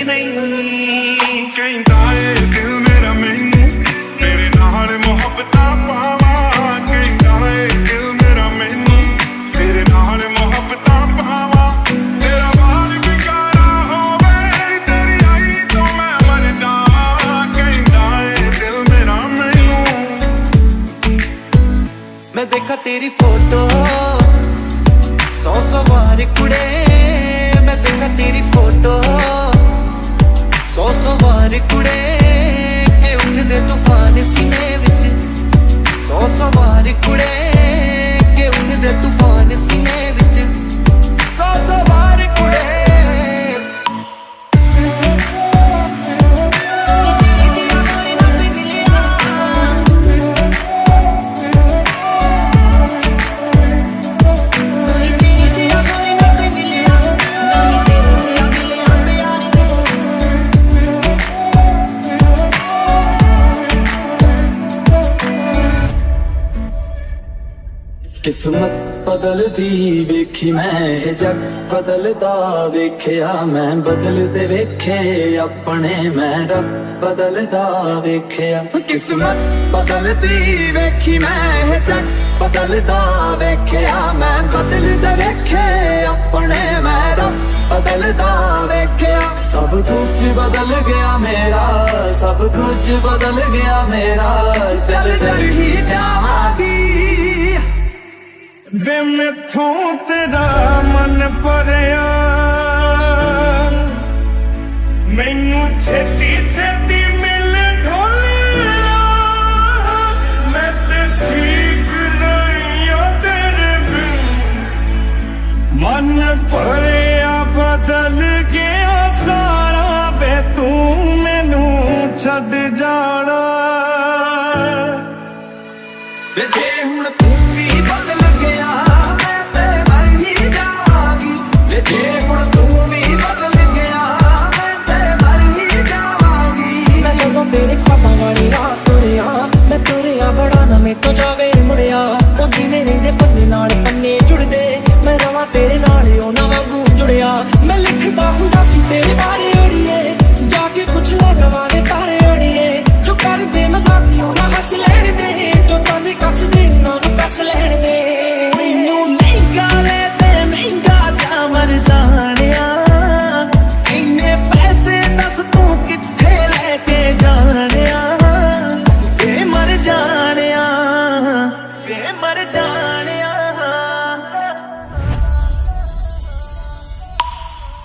नहीं। कहता है दिल मेरा मैनू तेरे नाल मोहब्बतां पावां, कहता है दिल मेरा मैनू तेरे नाल मोहब्बतां पावां। तेरा बाल बिगाड़ा होवे तेरी आई तो मैं मर जावां, कहता है दिल मेरा मैनू। मैं देखा तेरी फोटो 100 बार कुड़े, मैं देखा तेरी फोटो 100 बार कुड़े के उठदे तूफान सीने विच, 100 बार कुड़े के उठदे तूफान सीने विच, 100 बार कुड़े। किस्मत बदलदी वेखी मैं जग बदलदा वेख्या, मैं बदलदे वेखे अपने मैं रब बदलदा वेख्या। किस्मत बदलदी वेखी मैं जग बदलदा वेख्या, मैं बदलदे वेखे अपने मैं रब बदलदा वेख्या। सब कुछ बदल गया मेरा, सब कुछ बदल गया मेरा, चल चल ही जावांगी वे मैथों तेरा मन भरिया, मैनू छेती छेती मिल ढोलिया, मैं ते ठीक नहीं आ तेरे बिन। मन भरिया बदल गया सारा, वे तू मैनू छड्ड जाना। वे जे हुण तू भी बदल गया मैं ते मर ही जावांगी, वे जे हुण तू भी बदल गया मैं ते मर ही जावांगी। मैं जदों तेरे ख्वाबां वाली रात तुरिया, मैं तुरिया बड़ा ना मेरे तो जावे मुड़िया, ओ जिवें रहिंदे पन्ने नाल पन्ने जुड़दे, मैं रवां तेरे नाल उन्हां वांगू जुड़िया। मैं लिखदा हुंदा सी तेरे बारे अड़िए, जाके पुछ ले गवारे तारे अड़िए, जो करदे मज़ाकियों ना हस लैण दे, जो ताने कस दे उन्हां नूं कस लैण दे। मैनू महंगा ले ते महंगा जा मर जाणिया, इन्ने पैसे दस तू कित्थे लेके जाणिया, वे मर जाणिया, वे मर जाणिया।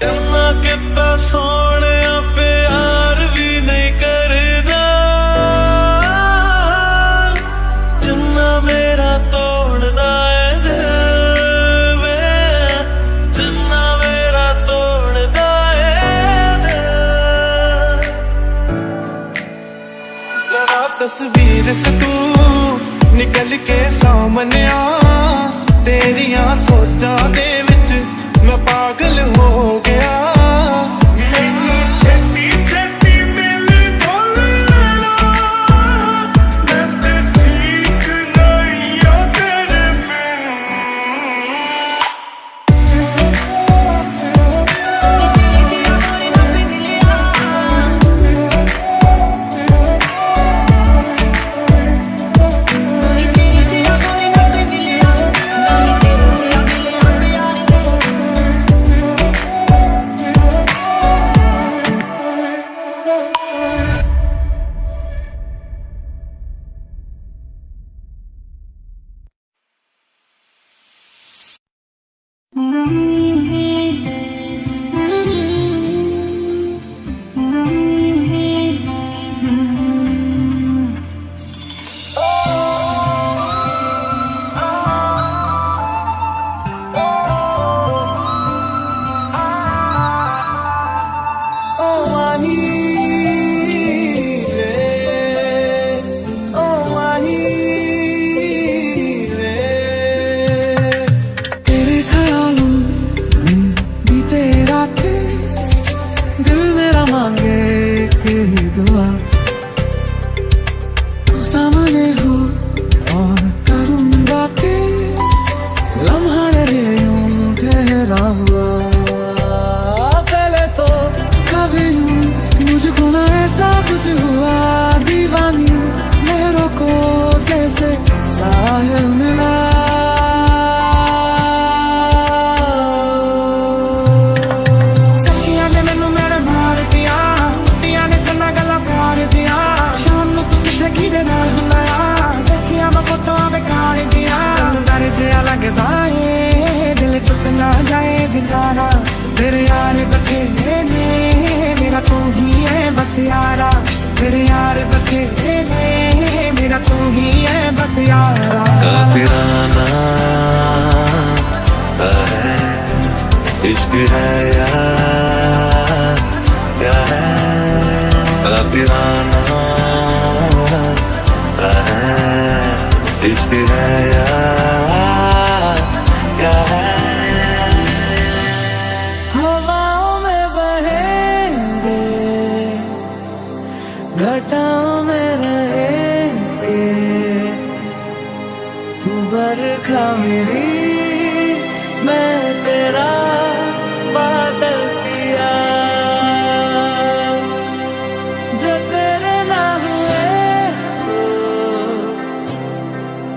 करना कितना सोहणिया प्यार भी नहीं करदा, जिन्ना मेरा तोड़दा है दिल वे, जिन्ना मेरा तोड़दा है दिल। जरा तस्वीर से तू निकल के सामने आ, तेरियां सोचां दे विच मैं पागल हो गया। मैनू छेती छेती मिल ढोलिया, मैं ते ठीक नहीं आ तेरे बिन। पहले तो कभी इश्क है यार क्या है दीवाना सा है इश्क है यार क्या है हवाओं में बहेंगे घटाओं में रहेंगे तू बरखा मेरी मैं तेरा बादल पिया जो तेरे ना हुए तो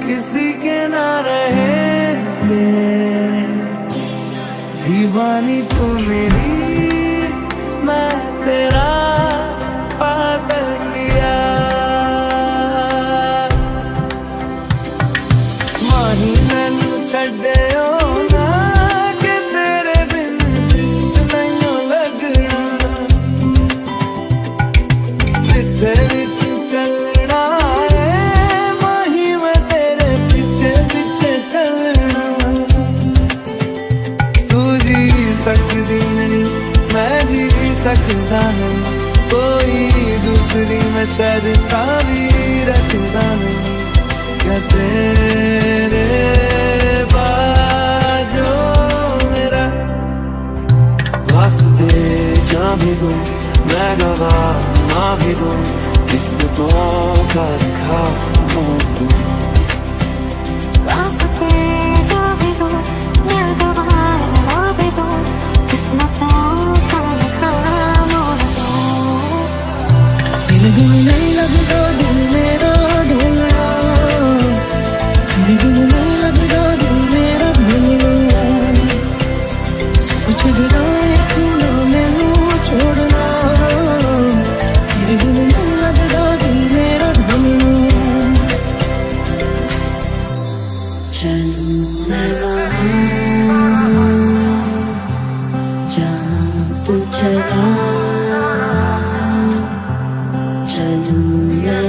किसी के ना रहेंगे दीवानी तू मेरी मैं तेरा पागल किया माही मैनू छड्डियो ना कि तेरे बिन दिल मैनू लगना जिथे भी तू चलना है माही मैं तेरे पीछे पीछे चलना तू जी सकती नहीं मैं जी सकता नहीं कोई दूसरी मैं शर्ता भी रखता नहीं क्या तेरे बाजो मेरा वास्ते जा भी दूं मैं गवाह ना भी दूं किस्मतों का लिखा मोड़ दूं वास्ते जा भी दूं मैं गवाह ना भी दूं किस्मतों का लिखा मोड़ दूं दिल नहीं लगता दिल मेरा ढोलना दिल नहीं लगता दिल मेरा ढोलना कुछ गिराए खूना मैनू छोड़ना दिल नहीं लगता दिल मेरा ढोलना चलूं मैं जहाँ तू चला चलूं मैं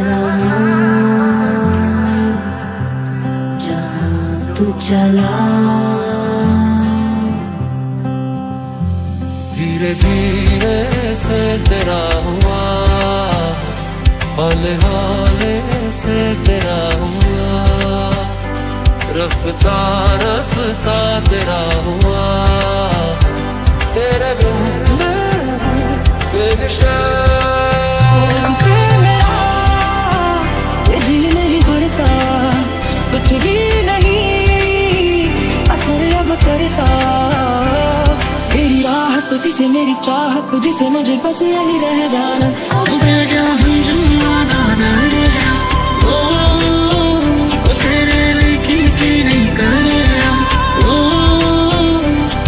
जहाँ तू चला धीरे धीरे से तेरा हुआ हौले हौले से तेरा हुआ रफ्ता रफ्ता तेरा हुआ तेरे बिन मैं बेनिशान जिसे मेरा ये जी नहीं भरता कुछ भी नहीं असर अब करता तेरी राह तुझसे मेरी चाह तुझसे मुझे बस यही रह जाना क्या हम तेरे लिखी की नहीं करे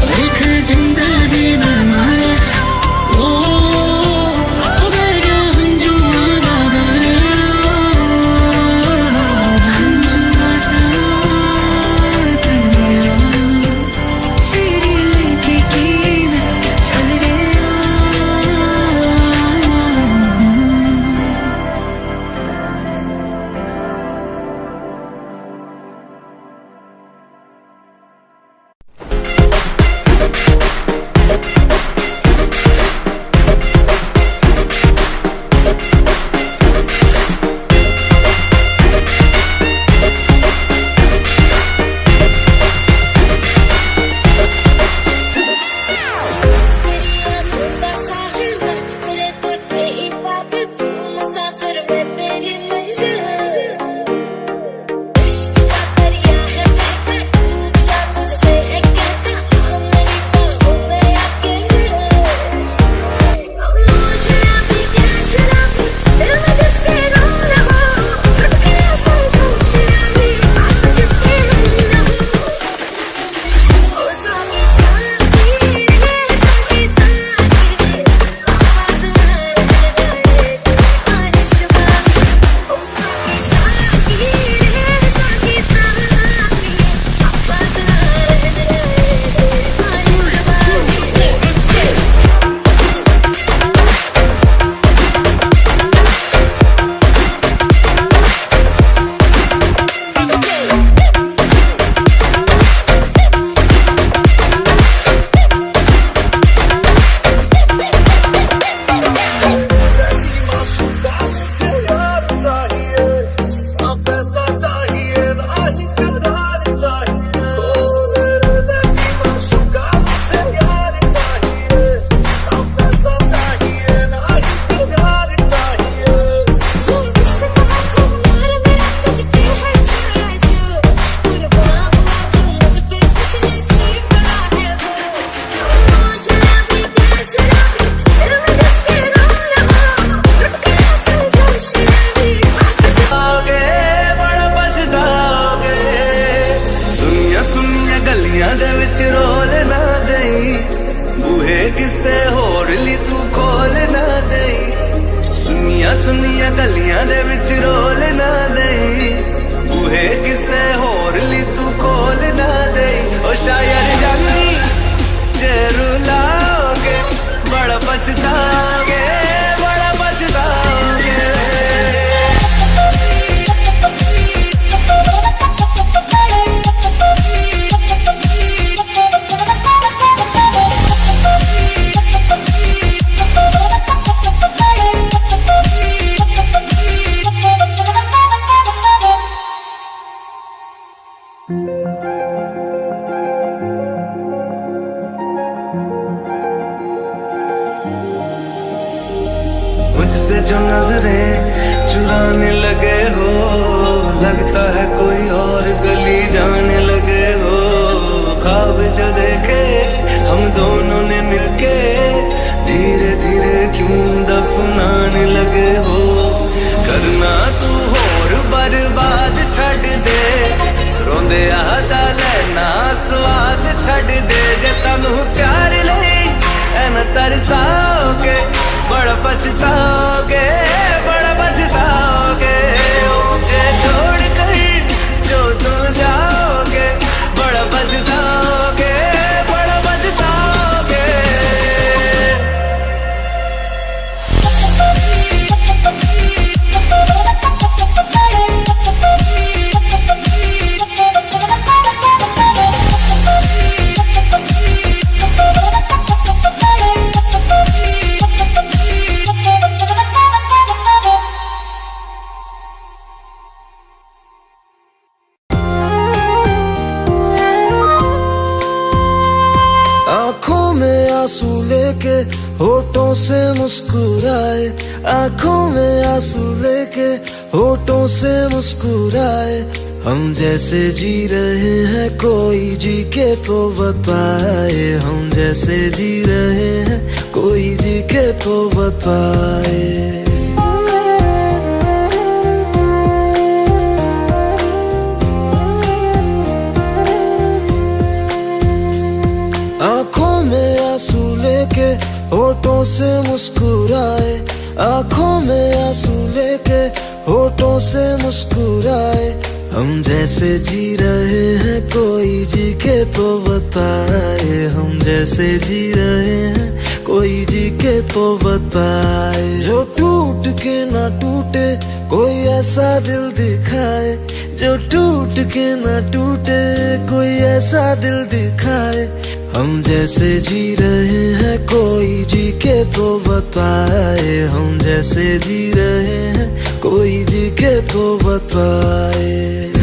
देख जिंदा जीना मारे किसे होर ली तू खोल ना दे सुनिया सुनिया गलियां दे विच रोल ना दे बूहे किसे होर ली तू खोल ना दे ओ शायर जानी जे रुलाओगे बड़ा पछताओगे बड़ा पछताओगे मुझसे जो नजरें चुराने लगे हो लगता है कोई और गली जाने लगे हो ख्वाब जो देखे हम दोनों ने मिलके धीरे धीरे क्यों दफनाने लगे हो करना तू होर बर्बाद छड़ दे रोंदे आता लेना स्वाद छड़ दे जे सानू प्यार ले एन तरसाओगे बड़ा पछताओगे बड़ा पछताओगे मुझे छोड़ कर जो तुम जाओगे बड़ा पछताओगे बड़ा पछताओगे आंखों में आंसू लेके होठों से मुस्कुराए आंखों में आंसू लेके होठों से मुस्कुराए हम जैसे जी रहे हैं कोई जी के तो बताए हम जैसे जी रहे हैं कोई जी के तो बताए आंखों में आंसू लेके होठों से मुस्कुराए आंखों में आंसू लेके होठों से मुस्कुराए हम जैसे जी रहे हैं कोई जी के तो बताए हम जैसे जी रहे हैं कोई जी के तो बताए जो टूट के ना टूटे कोई ऐसा दिल दिखाए जो टूट के ना टूटे कोई ऐसा दिल दिखाए हम जैसे जी रहे हैं कोई जी के तो बताए हम जैसे जी रहे हैं कोई जी के तो बताए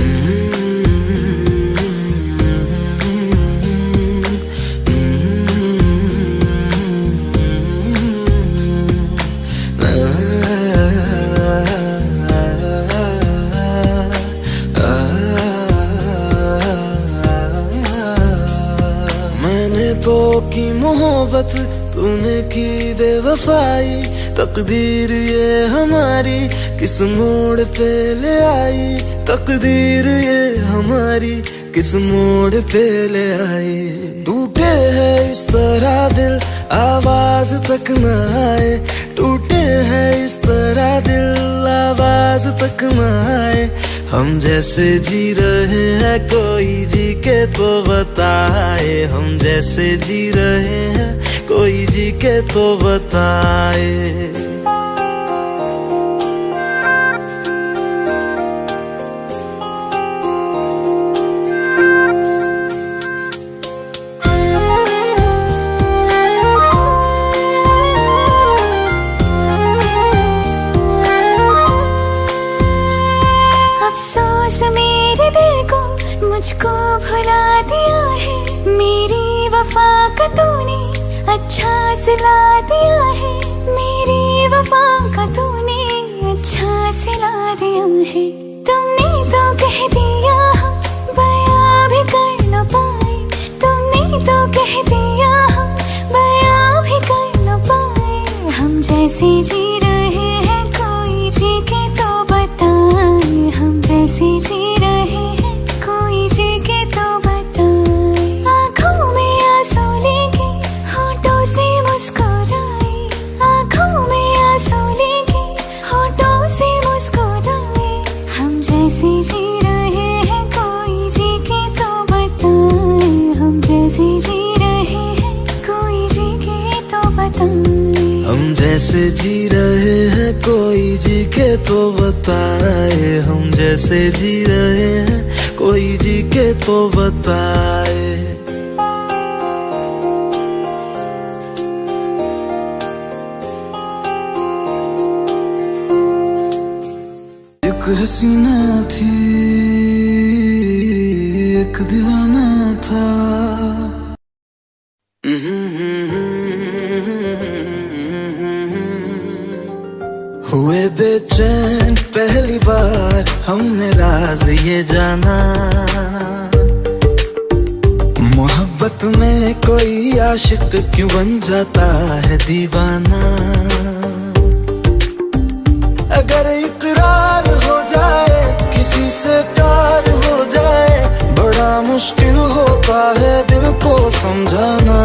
तो की मोहब्बत तूने की बेवफाई तकदीर ये हमारी किस मोड़ पे ले आई तकदीर ये हमारी किस मोड़ पे ले आई टूटे है इस तरह दिल आवाज तक न आए टूटे है इस तरह दिल आवाज तक न आए हम जैसे जी रहे हैं कोई जी के तो बताए हम जैसे जी रहे हैं कोई जी के तो बताए मुझको भुला दिया है मेरी वफा का तूने अच्छा सिला दिया है मेरी वफा का तूने अच्छा सिला दिया है तुमने तो कह दिया हम बयां भी कर न पाए तुमने तो कह दिया हम बयां भी कर न पाए हम जैसे जी रहे हैं कोई जी के तो बताए हम जैसे जी रहे हैं कोई जी के तो बताए आँखों में आंसू लेके होठों से मुस्कुराए जैसे जी रहे हैं कोई जी के तो बताए, हम जैसे जी रहे हैं कोई जी के तो बताए। एक हसीना थी एक दीवाना था, हुए बेचैन पहली बार हमने राज ये जाना, मोहब्बत में कोई आशिक क्यों बन जाता है दीवाना। अगर इकरार हो जाए किसी से प्यार हो जाए, बड़ा मुश्किल होता है दिल को समझाना।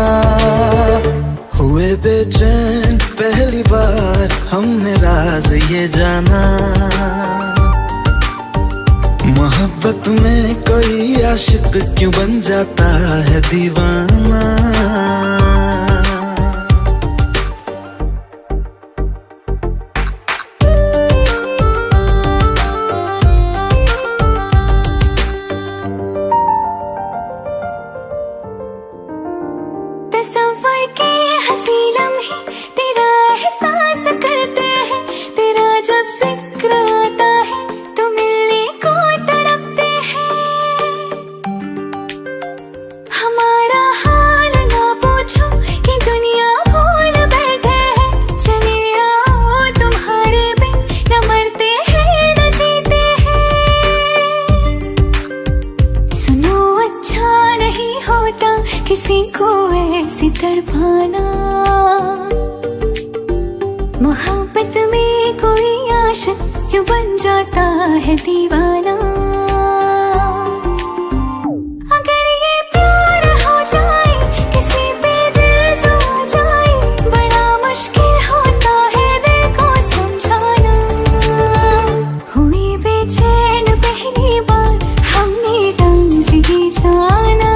हुए बेचैन पहली बार हमने राज ये जाना, मोहब्बत में कोई आशिक क्यों बन जाता है दीवाना। तस्वर के हंसी लम्हे तेरा एहसास करते हैं, तेरा जब जिक्र आता है तो मिलने को तड़पते हैं। हमारा हाल ना पूछो कि दुनिया भूल बैठे हैं, चले आओ तुम्हारे बिन न मरते हैं न जीते हैं। सुनो अच्छा नहीं होता किसी को ऐसी तड़पाना, मोहब्बत में कोई आशिक क्यों बन जाता है दीवाना। अगर ये प्यार हो जाए किसी पे दिल जो आ जाए, बड़ा मुश्किल होता है दिल को समझाना। हुई बेचैन पहली बार हमने राज ये जाना।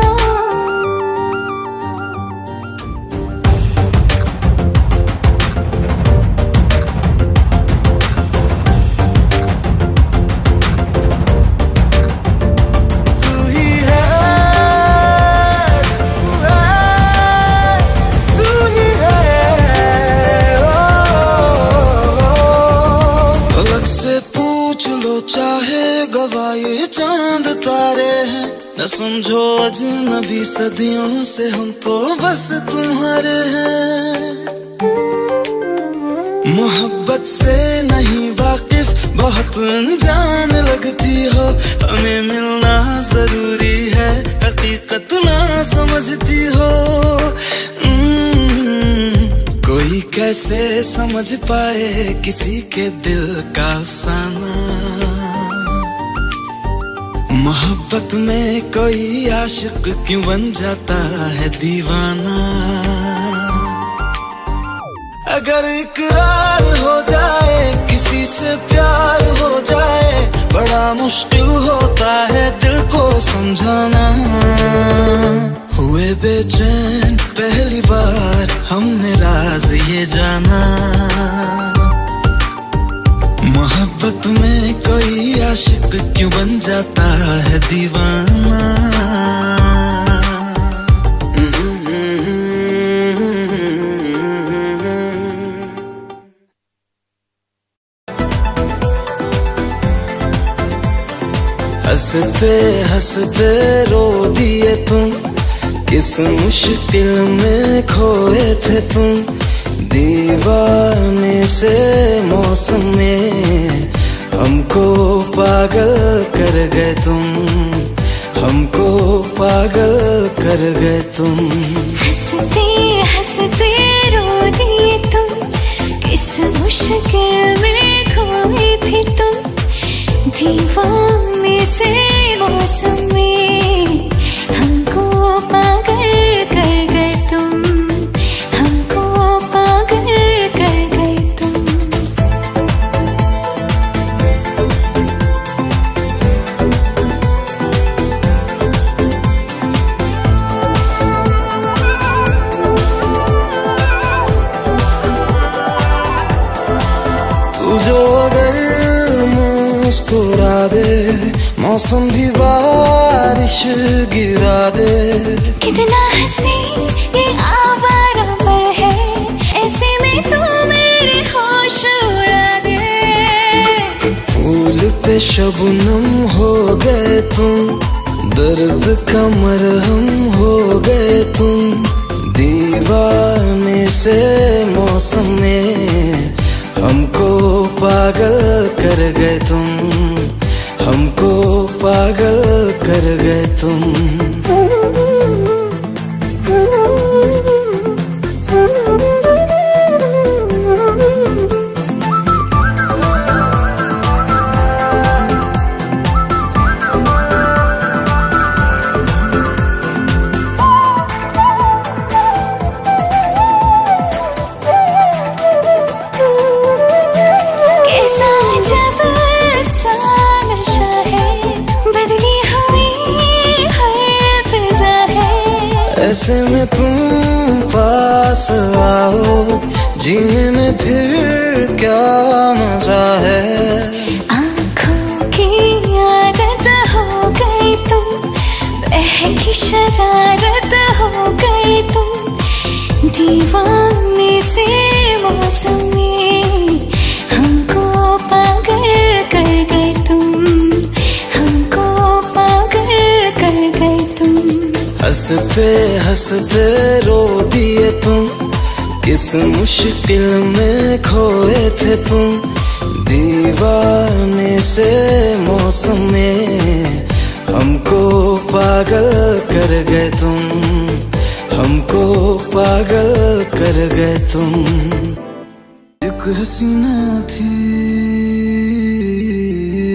चाहे गवाए चांद तारे हैं, न समझो अजनबी सदियों से हम तो बस तुम्हारे हैं। मोहब्बत से नहीं वाकिफ बहुत अनजान लगती हो, हमें मिलना जरूरी है हकीकत ना समझती हो। कोई कैसे समझ पाए किसी के दिल का अफसाना, मोहब्बत में कोई आशिक क्यों बन जाता है दीवाना। अगर इकरार हो जाए किसी से प्यार हो जाए, बड़ा मुश्किल होता है दिल को समझाना। हुए बेचैन पहली बार हमने राज ये जाना, मोहब्बत में कोई आशिक क्यों बन जाता है दीवाना। हंसते हंसते रो दिए तुम, किस मुश्किल में खोए थे तुम। दीवाने से मौसम में हमको पागल कर गए तुम, हमको पागल कर गए तुम। हंसते हंसते रो दिए तुम, किस मुश्किल में खोए थे तुम। दीवाने से मौसम में हमको पागल कर गए तुम, हमको पागल कर गए तुम। तू जो अगर मुस्कुरा दे, मौसम भी बारिश गिरा दे। कितना हंसी ये आवारा पल है, ऐसे में तू मेरे होश उड़ा दे। फूल पे शबनम हो गए तुम, दर्द का मरहम हो गए तुम। दीवाने से मौसम में हमको पागल कर गए तुम, हमको पागल कर गए तुम। ऐसे में तुम पास आओ, जीने में फिर क्या मजा है। आँखों की आदत हो गई तुम, बहकी शरारत हो गई तुम। दीवाने से मौसम में हमको पागल कर गए तुम, हमको पागल कर गए तुम। हंसते हंसते रो दिए तुम, किस मुश्किल में खोए थे तुम। दीवाने से मौसम में हमको पागल कर गए तुम, हमको पागल कर गए तुम। एक हसीना थी,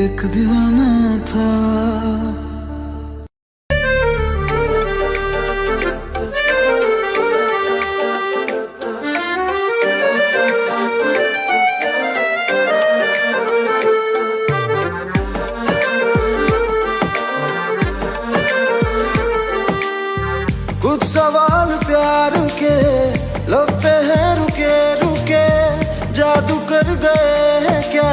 एक दीवाना था। कुछ सवाल प्यार के लब पे हैं रुके रुके, जादू कर गए हैं क्या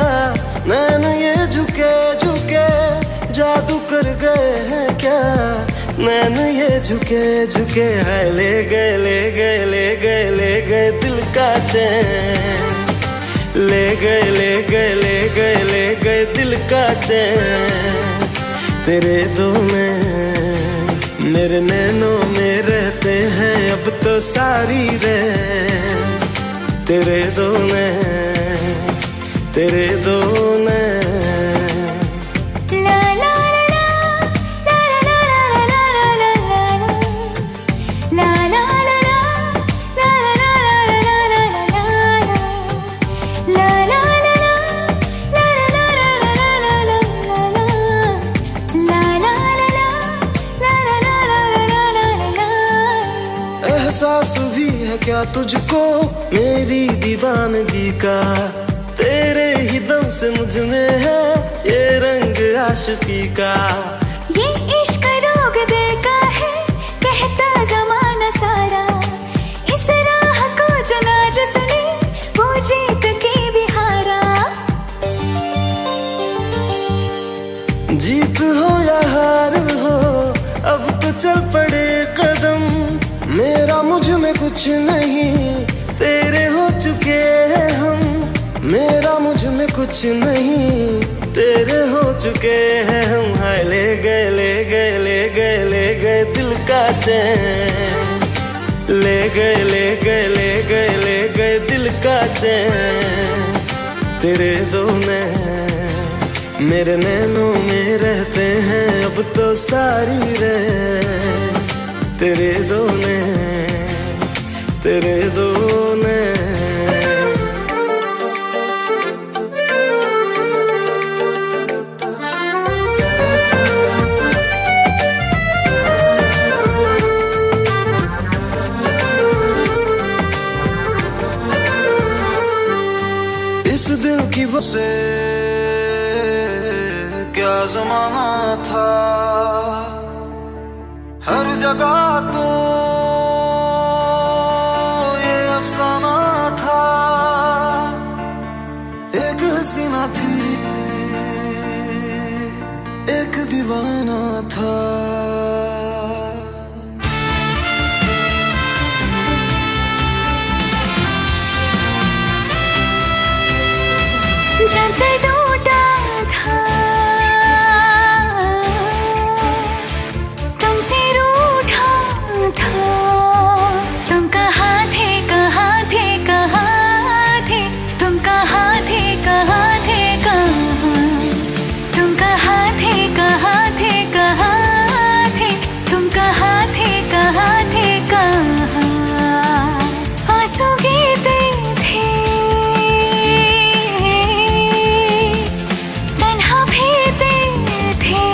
नैन ये झुके झुके। जादू कर गए हैं क्या नैन ये झुके झुके। है ले गए ले गए ले गए ले गए दिल का चैन, ले गए ले गए ले गए ले गए दिल का चैन। तेरे दो में मेरे नैनों में रहते हैं अब तो सारी रैन। तेरे दो नैन, तेरे दो नैन। ला ला ला ला ला ला ला ला ला ला एहसास भी है क्या तुझको मेरी दीवानगी का। तेरे ही दम से मुझ में है ये रंग आशिकी का। ये इश्क रोग दिल का है कहता जमाना सारा। इस राह को चुना जिसने वो जीत के भी हारा। जीत हो या हार हो अब तो चल पड़े कदम। मेरा मुझ में कुछ नहीं तेरे हो चुके हैं हम। मेरा मुझ में कुछ नहीं तेरे हो चुके हैं हम। हाय ले गए ले गए ले गए ले गए दिल का चैन। ले गए ले गए ले गए ले गए दिल का चैन। तेरे दो नैन मेरे नैनों में रहते हैं अब तो सारी रैन। तेरे दो नैन, तेरे दो नैन। इस दिल की बसे क्या जमाना था। हर जगह तो ये अफसाना था। एक हसीना थी एक दीवाना था। जब दिल टूटा था तुमसे रूठा था, तुम कहाँ थे कहाँ थे कहाँ थे, तुम कहाँ थे कहाँ थे कहाँ, तुम कहाँ थे कहाँ थे कहाँ थे, तुम कहाँ थे कहाँ थे कहाँ। आंसू गिरते थे तन्हा फिरते थे,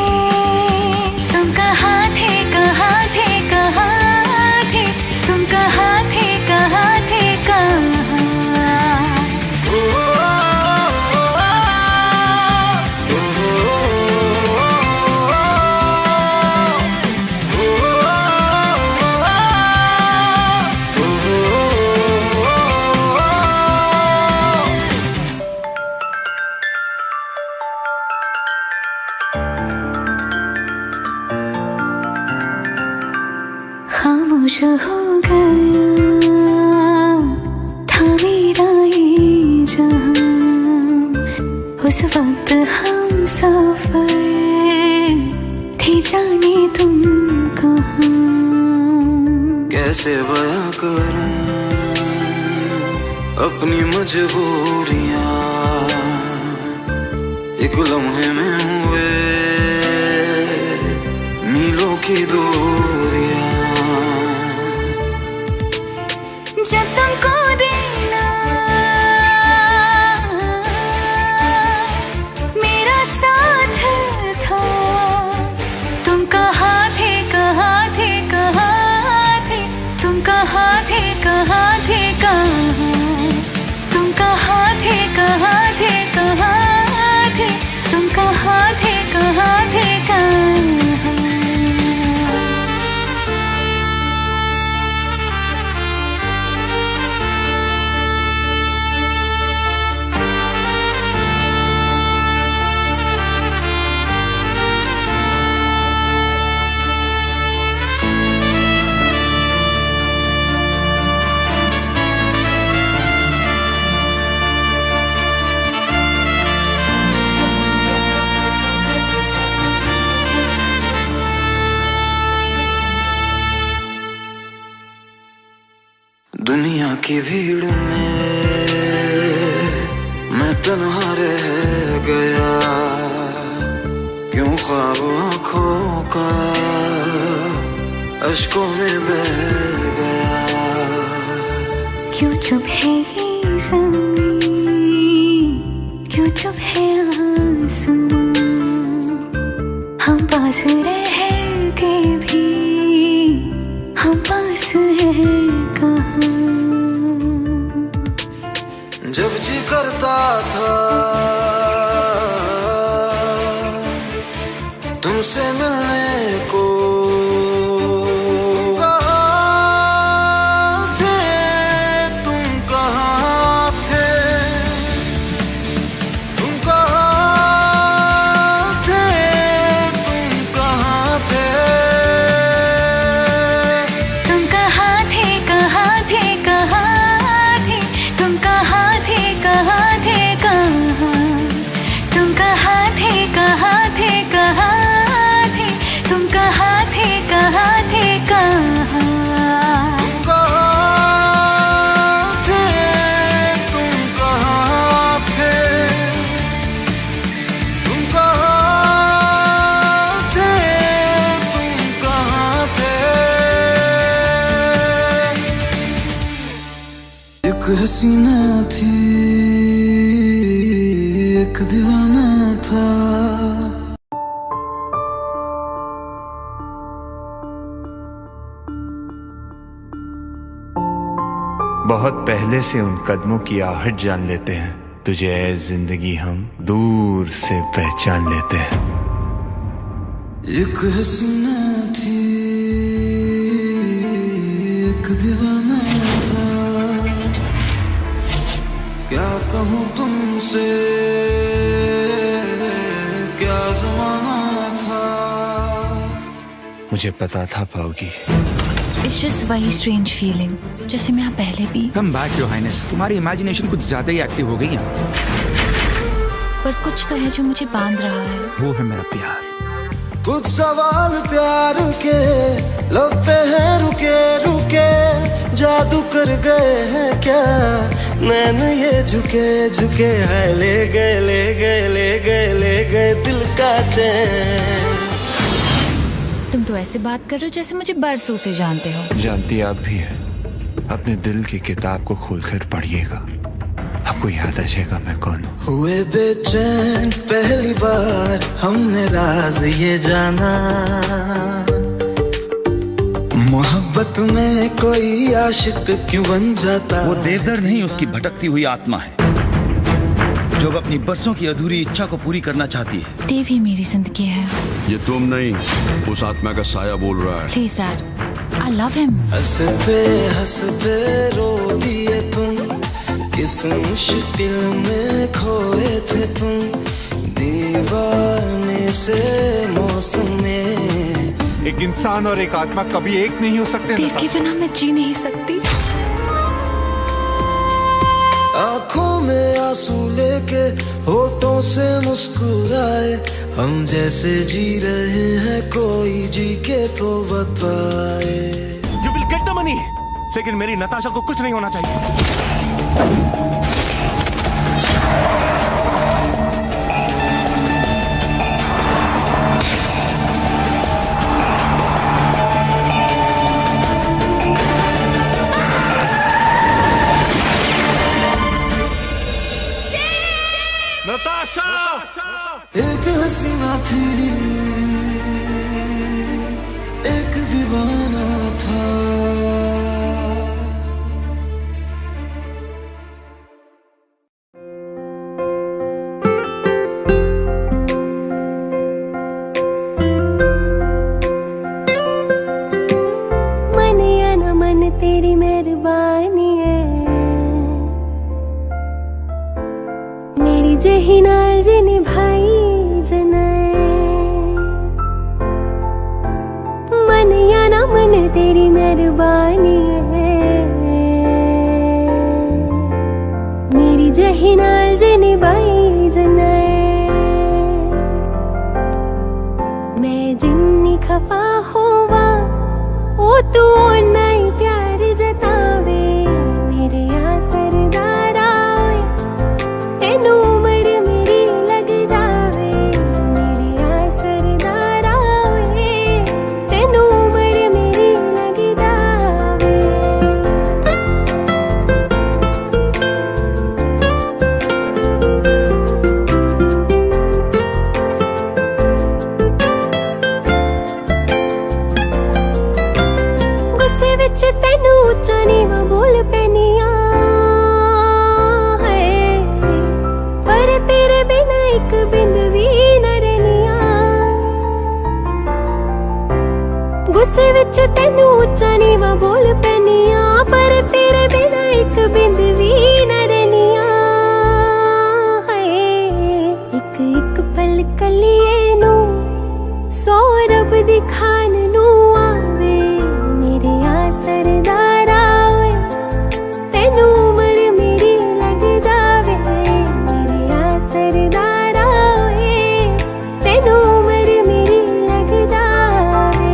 तुम कहाँ थे कहाँ थे कहाँ थे, तुम कहाँ थे कहाँ थे कहाँ। खामोश हो गया था मेरा ये जहां, उस वक्त हम सफर थे जाने तुम कहाँ। कैसे बयां करूं अपनी मजबूरियां, एक लम्हे में हुए मीलों की दूरियां। जब तुमको देना मेरा साथ था, तुम कहाँ थे कहाँ थे कहाँ थे, तुम कहाँ थे कहाँ थे कहाँ, तुम कहाँ थे कहाँ थे कहाँ थे, तुम कहाँ थे कहाँ थे कहाँ। दुनिया की भीड़ में मैं तन्हा रह गया, क्यों ख्वाब आँखों का अश्कों में बह गया। क्यों चुप है ये ज़मीं, क्यों चुप है आसमां, हम पास रह के भी हम पास हैं कहाँ। जब जी करता था तुमसे मिलने को, एक हसीना थी एक दीवाना था। बहुत पहले से उन कदमों की आहट जान लेते हैं, तुझे ऐ जिंदगी हम दूर से पहचान लेते हैं। एक हसीना थी एक दीवाना था। क्या कहूँ तुमसे, क्या जमाना था। मुझे पता था पाओगी। It's just वही strange feeling जैसे मैं यहाँ पहले भी। Come back, Your Highness. तुम्हारी इमेजिनेशन कुछ ज्यादा ही एक्टिव हो गई है। पर कुछ तो है जो मुझे बांध रहा है। वो है मेरा प्यार। कुछ सवाल प्यार के लब पे हैं रुके रुके, जादू कर गए हैं क्या नैन ये झुके झुके है। ले गए ले गए ले गए ले गए दिल का चैन। तुम तो ऐसे बात कर रहे हो जैसे मुझे बरसों से जानते हो। जानती आप भी है। अपने दिल की किताब को खोलकर पढ़िएगा, आपको याद आ जाएगा मैं कौन हूँ। हुए बेचैन पहली बार हमने राज ये जाना, मोहब्बत में कोई आशिक क्यों बन जाता। वो देवदर नहीं, उसकी भटकती हुई आत्मा है जो अब अपनी बरसों की अधूरी इच्छा को पूरी करना चाहती है। देव ही मेरी जिंदगी है। ये तुम नहीं, उस आत्मा का साया बोल रहा है। Please Dad, I love him. हंसते हंसते रो दिए तुम, किस मुश्किल में खोए थे तुम, दीवाने से मौसम में। एक इंसान और एक आत्मा कभी एक नहीं हो सकते। देव के बिना मैं जी नहीं सकती। आँखों में आंसू लेके होठों से मुस्कुराए, हम जैसे जी रहे हैं कोई जी के तो बताए। You will get the money, लेकिन मेरी नताशा को कुछ नहीं होना चाहिए। नताशा एक हसीना थी, एक दीवाना था। मन या न मन तेरी मेहरबानी है, मेरी जही नाल जी निभाई जनाए। मन या ना मन तेरी मेहरबानी है, मेरी जही नाल जी निभाई जनाए। मैं जिन्नी खफा होवा ओ तू ओना ही प्यार जतावे, मेरे आ सरदारा तेनू उम्र मेरी लग जावे। मेरे आ सरदारा तेनू उम्र मेरी लग जावे। गुस्से विच तेनू उच्चा नीवा बोल पैनिया है, पर तेरे बिना एक बिंद भी न रहनिया। गुस्से विच तेनू उच्चा नीवा बोल पैनिया, पर तेरे बिना एक बिंद भी न रहनिया है। एक एक पल कलिए नू सौ रब दिखान नू आवे। मेरे आ सरदारा तेनू उम्र मेरी लग जावे। मेरे आ सरदारा तेनू उम्र मेरी लग जावे।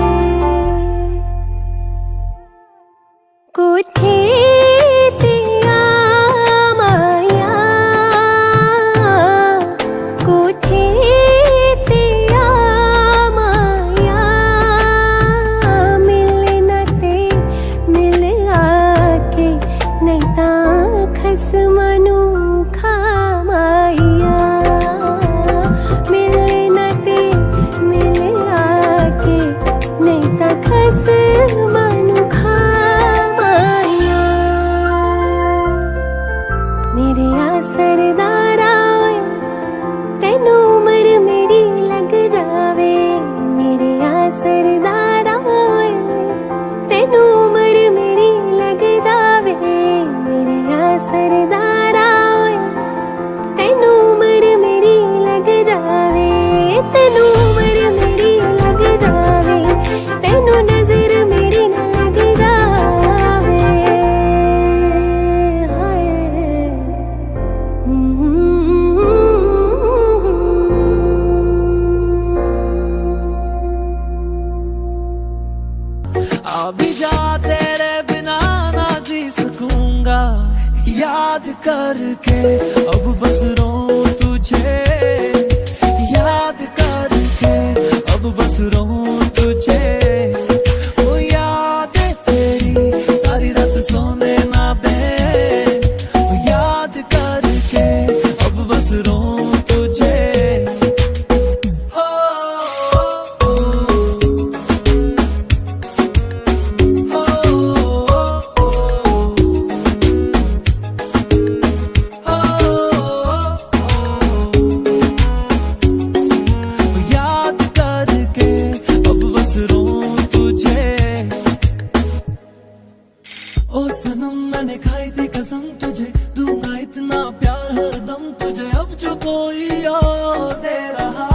कोई और दे रहा।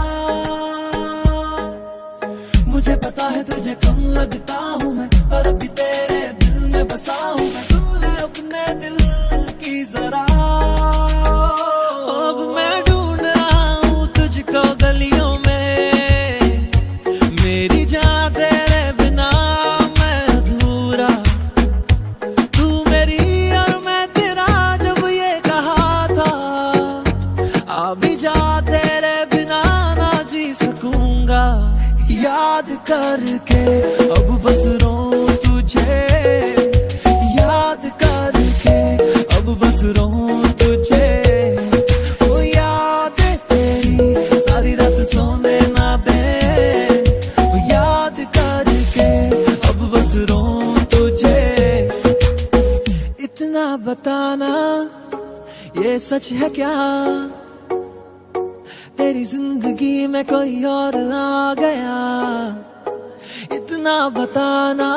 मुझे पता है तुझे कम लगता हूँ मैं, पर अभी तेरे दिल में बसा हूँ मैं। सुन ले अपने दिल की जरा, अब मैं ढूंढ रहा हूँ तुझको गलियों में। मेरी जान तेरे बिना मैं अधूरा, तू मेरी और मैं तेरा जब ये कहा था। अभी जा तेरे बिना ना जी सकूंगा, याद करके अब बस रो तुझे। याद करके अब बस रो तुझे। ओ याद तेरी सारी रात सोने ना दे। ओ याद करके अब बस रो तुझे। इतना बताना ये सच है क्या, तेरी जिंदगी में कोई और आ गया। इतना बताना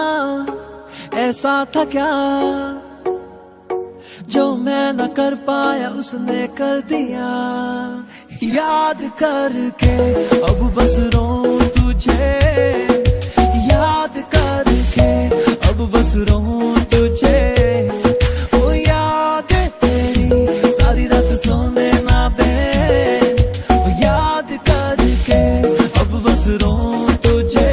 ऐसा था क्या, जो मैं न कर पाया उसने कर दिया। याद करके अब बस रो तुझे। याद करके अब बस रो तुझे। ओ याद तेरी सारी रात सोने ना दे। याद करके अब बस रो तुझे।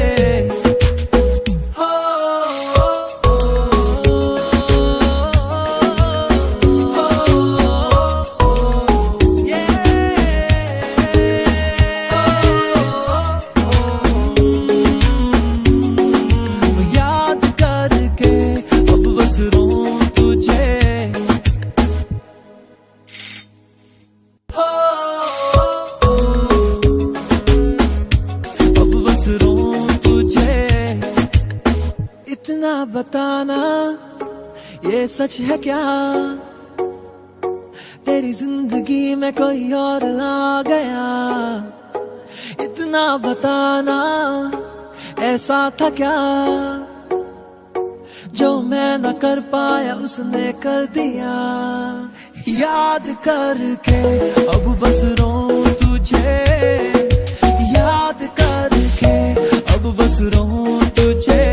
याद करके अब बस रो तुझे। अब बस रो तुझे। इतना बताना ये सच है क्या, तेरी जिंदगी में कोई और आ गया। इतना बताना ऐसा था क्या, जो मैं न कर पाया उसने कर दिया। याद करके अब बस रो तुझे। याद करके अब बस रो तुझे।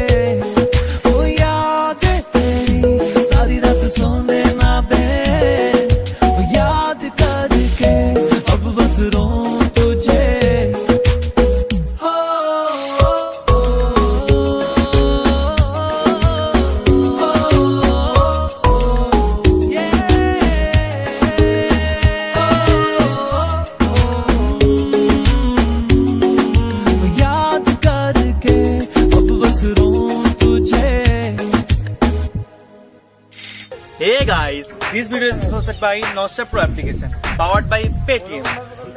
ओ याद तेरी सारी रात सोने ना दे। ओ याद करके अब बस रो तुझे। याद करके अब बस रो तुझे। Hey guys, this video is hosted by Nostra Pro application, powered by Paytm।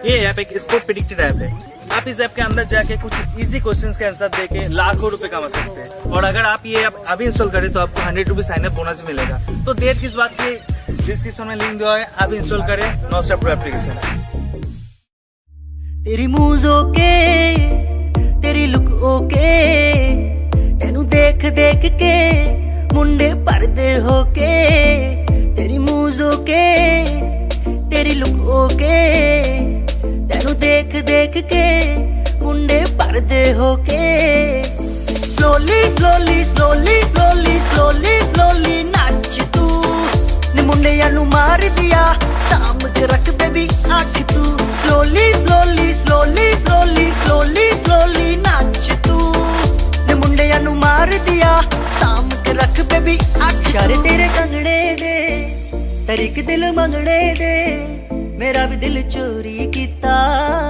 ये ऐप एक स्पोर्ट प्रेडिक्टर ऐप है। आप इस ऐप के अंदर जाके कुछ इजी क्वेश्चंस के आंसर देके लाखों रुपए कमा सकते हैं। और अगर आप ये ऐप अभी इंस्टॉल करें तो आपको 100 रुपीज साइन अप बोनस मिलेगा। तो देर किस बात की, डिस्क्रिप्शन में लिंक दिया है, आप इंस्टॉल करें नोस्ट्रा प्रो एप्लीकेशन। तेरी मूज ओके, तेरी लुक ओके, तेनू देख देख के मुंडे परदे होके। तेरी मूज ओके, तेरी लुक ओके, तेनू देख देख के मुंडे परदे होके। Slowly slowly slowly slowly slowly slowly नाच तू, ने मुंडे यानू मार दिया साम के रख बेबी आख तू। Slowly slowly slowly slowly slowly slowly नाच तू, ने मुंडे यानू मार दिया साम के रख बेबी आख। इशारे तेरे कंगने दे, तरीक दिल मंगने दे, मेरा भी दिल चोरी किता,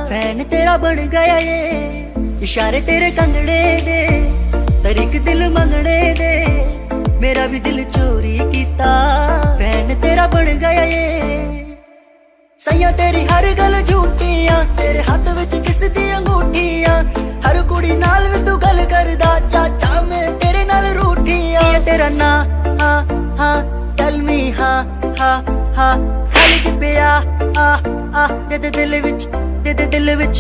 फैन तेरा बन गया ये। इशारे तेरे कंगने दे, तरीक दिल मंगने दे, मेरा भी दिल चोरी किता, फैन तेरा बन गया ये। सैया तेरी हर गल झूठियां, तेरे हाथ विच किस दी अंगूठियां, हर कुड़ी नाल भी तू गल करदा, चाचा मैं तेरे नाल रूठियां। तेरा ना हाँ हाँ टेल मी हाँ हाँ हाँ, हाल च पिया आ दे दिल विच, दे दिल विच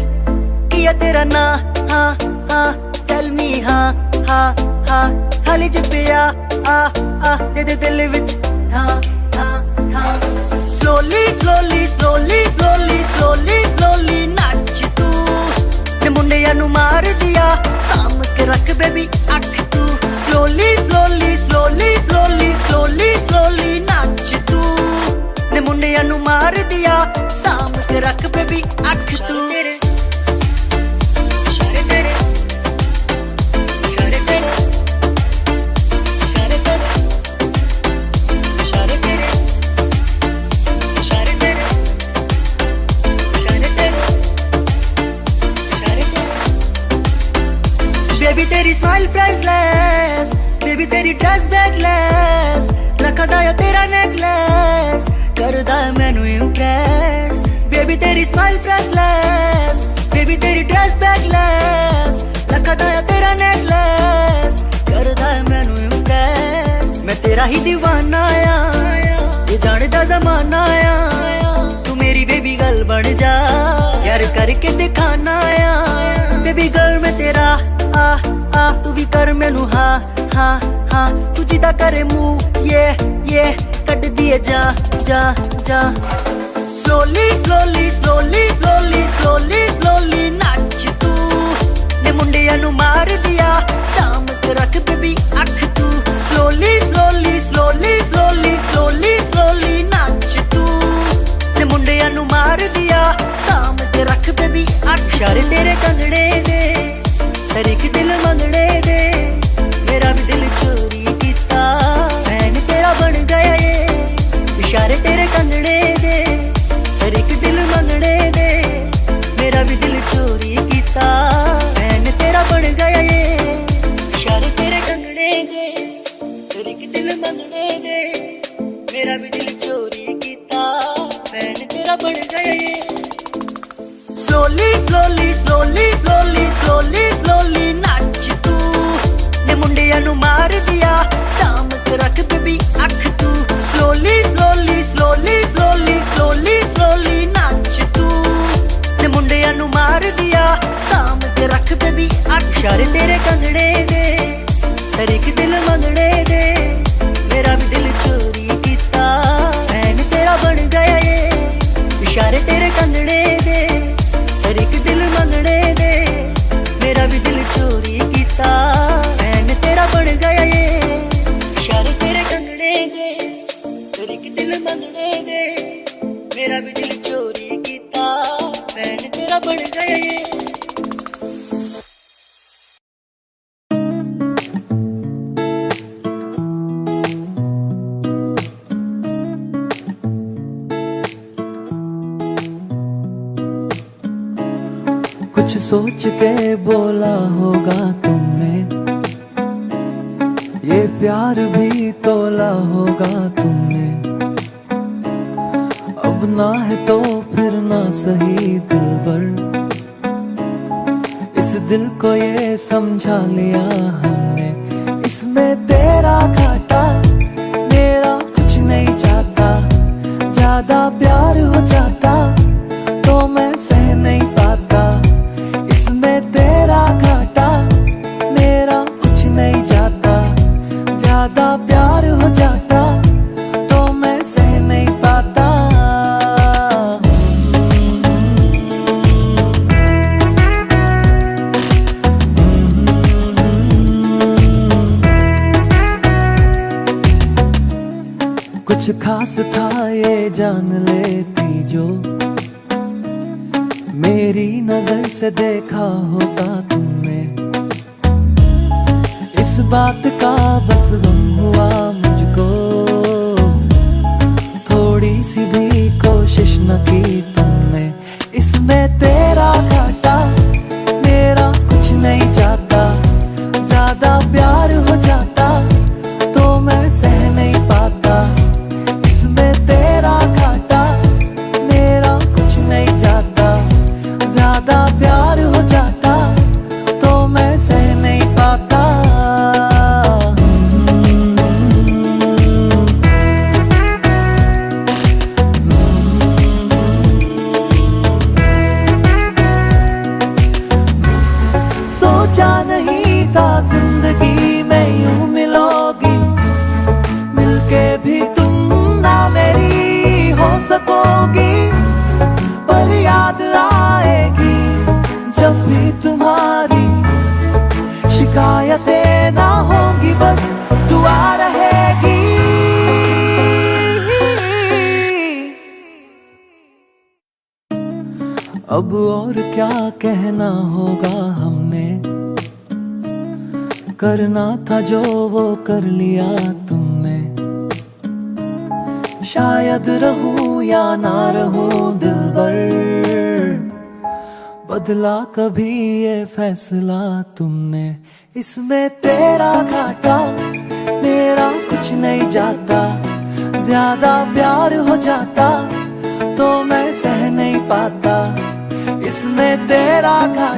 किया तेरा ना हाँ हाँ टेल मी हाँ हाँ हाँ, हाल च पिया आ दे दिल विच हाँ हाँ हाँ। Slowly, slowly, slowly, slowly, slowly baby तेरी स्माइल प्राइसलेस, बेबी तेरी ड्रेस बैगलेस, रखा दा या तेरा नेकलेस करदा है मैनू इम्प्रेस। बेबी तेरी स्माइल प्राइसलेस, बेबी तेरी ड्रेस बैगलेस, रखा दा या तेरा नेकलेस करदा है मैनू इम्प्रेस। मैं तेरा ही दीवाना आ, ये जानदा जमाना आ, तू मेरी बेबी गर्ल बन जा यार करके दिखाना आ। बेबी गर्ल मैं तेरा आ तू भी कर मैनू हाँ हाँ हाँ, तू जिदा करे मुँह ये कट दिए जा जा जा। Slowly slowly slowly slowly slowly slowly नाच तू, ने मुंडिया नू मार दिया साम के रख बेबी अख तू। Slowly slowly slowly slowly slowly slowly नाच तू, ने मुंडिया नू मार दिया साम के रख बेबी अख। इशारे तेरे कंगने दे तेरे की दिल मंगने दे, मेरा भी दिल चोरी किता मैंने तेरा बन गया ये। इशारे तेरे कंगने दे तेरे की दिल मंगने दे, मेरा भी दिल चोरी किता मैंने तेरा बन गया ये। इशारे तेरे कंगने दे तेरे की दिल मंगने दे, मेरा भी दिल चोरी किता मैंने तेरा बन गया ये। Slowly slowly slowly slowly slowly slowly नाच तू, ने मुंडिया नू मार दिया साम के रख बेबी अख तू। Slowly slowly slowly slowly slowly slowly नाच तू, ने मुंडिया नू मार दिया साम के रख बेबी अख। इशारे तेरे कंगने दे तेरे की दिल मंगने दे, मेरा भी दिल चोरी किता मैंने तेरा बन गया ये। इशारे तेरे कंगने दे तेरे की दिल मंगने दे, मेरा भी दिल चोरी किता मैंने तेरा बन गया ये। इशारे तेरे कंगने दे तेरे की दिल मंगने दे, मेरा भी दिल चोरी किता मैंने तेरा बन गया ये। कुछ सोच के बोला होगा तुमने, ये प्यार भी तोला होगा तुमने। अब ना है तो फिर ना सही दिलबर, इस दिल को ये समझा लिया हमने। इसमें तेरा घाटा मेरा कुछ नहीं जाता, ज्यादा प्यार हो जाता तो मैं सह नहीं पाता। तेरा घाटा मेरा कुछ नहीं जाता, ज्यादा प्यार हो जाता तो मैं सह नहीं पाता। कुछ खास था ये जान लेती जो, मेरी नजर से देखा होता तुमने। इस बात का बस गम हुआ मुझको, थोड़ी सी भी कोशिश न की तुमने। इसमें तेरा घाटा मेरा कुछ नहीं जाता, ज्यादा प्यार हो जाता तो मैं सह नहीं पाता। इसमें तेरा घाटा मेरा कुछ नहीं जाता, ज्यादा प्यार हो जाता तो मैं सह नहीं पाता। सोचा नहीं था जिंदगी में यूं मिलोगी, मिलके भी तुम ना मेरी हो सकोगी। पर याद आएगी जब भी तुम्हारी, शिकायतें ना होंगी बस दुआ रहेगी। अब और क्या कहना होगा हमने, करना था जो वो कर लिया तुमने। शायद रहूं या ना रहूं दिलबर, बदला कभी ये फैसला तुमने, इसमें तेरा घाटा मेरा कुछ नहीं जाता। ज्यादा प्यार हो जाता तो मैं सह नहीं पाता, इसमें तेरा घाटा